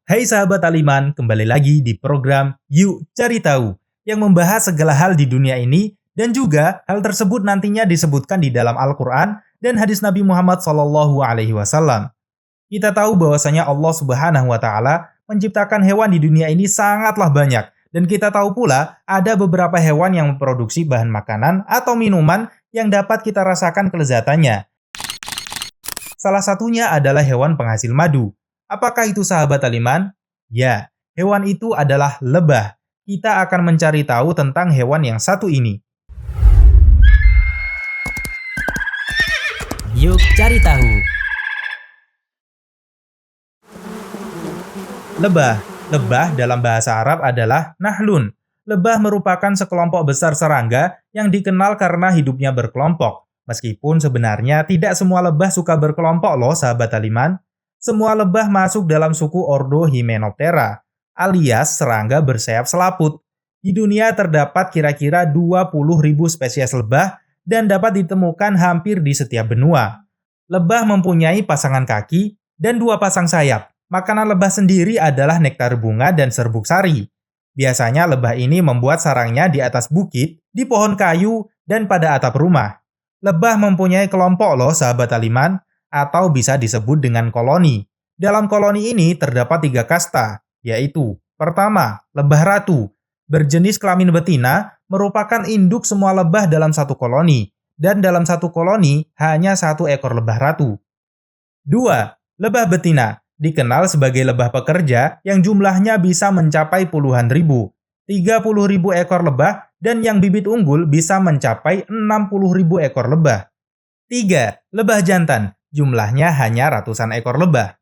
Hai sahabat Aliman, kembali lagi di program Yuk Cari Tahu yang membahas segala hal di dunia ini dan juga hal tersebut nantinya disebutkan di dalam Al-Quran dan hadis Nabi Muhammad SAW. Kita tahu bahwasanya Allah Subhanahu wa Ta'ala menciptakan hewan di dunia ini sangatlah banyak, dan kita tahu pula ada beberapa hewan yang memproduksi bahan makanan atau minuman yang dapat kita rasakan kelezatannya. Salah satunya adalah hewan penghasil madu. Apakah itu sahabat Aliman? Ya, hewan itu adalah lebah. Kita akan mencari tahu tentang hewan yang satu ini. Yuk cari tahu. Lebah. Lebah dalam bahasa Arab adalah nahlun. Lebah merupakan sekelompok besar serangga yang dikenal karena hidupnya berkelompok. Meskipun sebenarnya tidak semua lebah suka berkelompok loh sahabat Aliman. Semua lebah masuk dalam suku Ordo Hymenoptera, alias serangga bersayap selaput. Di dunia terdapat kira-kira 20.000 spesies lebah dan dapat ditemukan hampir di setiap benua. Lebah mempunyai pasangan kaki dan 2 pasang sayap. Makanan lebah sendiri adalah nektar bunga dan serbuk sari. Biasanya lebah ini membuat sarangnya di atas bukit, di pohon kayu, dan pada atap rumah. Lebah mempunyai kelompok loh sahabat Aliman, atau bisa disebut dengan koloni. Dalam koloni ini terdapat 3 kasta, yaitu pertama, lebah ratu. Berjenis kelamin betina, merupakan induk semua lebah dalam satu koloni, dan dalam satu koloni hanya 1 ekor lebah ratu. 2. Lebah betina, dikenal sebagai lebah pekerja yang jumlahnya bisa mencapai puluhan ribu. 30.000 ekor lebah dan yang bibit unggul bisa mencapai 60.000 ekor lebah. 3. Lebah jantan, jumlahnya hanya ratusan ekor lebah.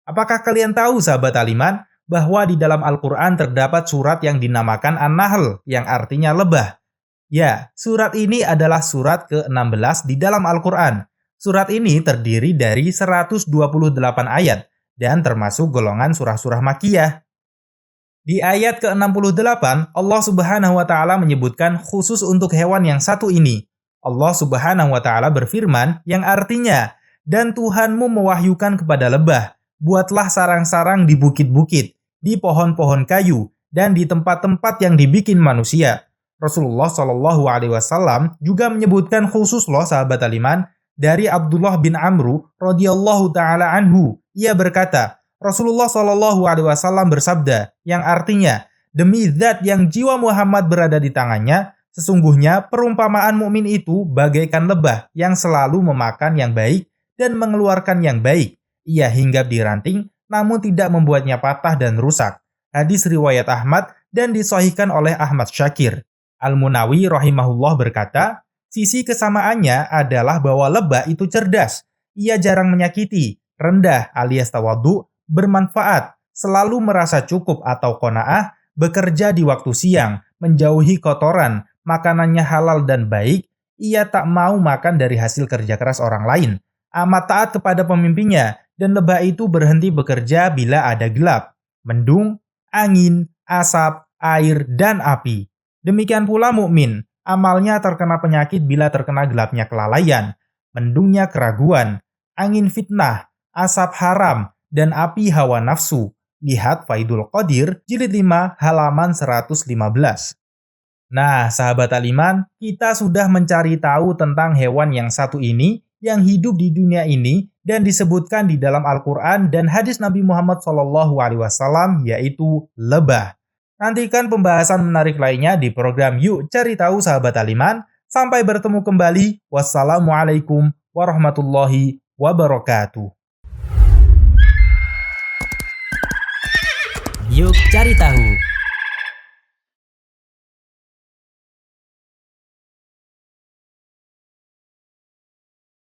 Apakah kalian tahu sahabat Aliman bahwa di dalam Al-Quran terdapat surat yang dinamakan An-Nahl yang artinya lebah? Ya, surat ini adalah surat ke-16 di dalam Al-Quran. Surat ini terdiri dari 128 ayat dan termasuk golongan surah-surah Makkiyah. Di ayat ke-68, Allah Subhanahu wa Ta'ala menyebutkan khusus untuk hewan yang satu ini. Allah Subhanahu wa Ta'ala berfirman yang artinya, "Dan Tuhanmu mewahyukan kepada lebah, buatlah sarang-sarang di bukit-bukit, di pohon-pohon kayu, dan di tempat-tempat yang dibikin manusia." Rasulullah Shallallahu Alaihi Wasallam juga menyebutkan khusus loh sahabat Aliman, dari Abdullah bin Amru radhiyallahu taala anhu. Ia berkata, Rasulullah Shallallahu Alaihi Wasallam bersabda, yang artinya, "Demi zat yang jiwa Muhammad berada di tangannya, sesungguhnya perumpamaan mukmin itu bagaikan lebah yang selalu memakan yang baik dan mengeluarkan yang baik. Ia hinggap di ranting, namun tidak membuatnya patah dan rusak." Hadis riwayat Ahmad dan disahihkan oleh Ahmad Syakir. Al-Munawi rahimahullah berkata, sisi kesamaannya adalah bahwa lebah itu cerdas. Ia jarang menyakiti, rendah alias tawadhu, bermanfaat, selalu merasa cukup atau qanaah, bekerja di waktu siang, menjauhi kotoran, makanannya halal dan baik, ia tak mau makan dari hasil kerja keras orang lain, amat taat kepada pemimpinnya, dan lebah itu berhenti bekerja bila ada gelap, mendung, angin, asap, air, dan api. Demikian pula mukmin. Amalnya terkena penyakit bila terkena gelapnya kelalaian, mendungnya keraguan, angin fitnah, asap haram, dan api hawa nafsu. Lihat Faidul Qadir, jilid 5, halaman 115. Nah, sahabat Aliman, kita sudah mencari tahu tentang hewan yang satu ini, yang hidup di dunia ini, dan disebutkan di dalam Al-Quran dan hadis Nabi Muhammad SAW, yaitu lebah. Nantikan pembahasan menarik lainnya di program Yuk Cari Tahu sahabat Aliman. Sampai bertemu kembali. Wassalamualaikum warahmatullahi wabarakatuh. Yuk cari tahu.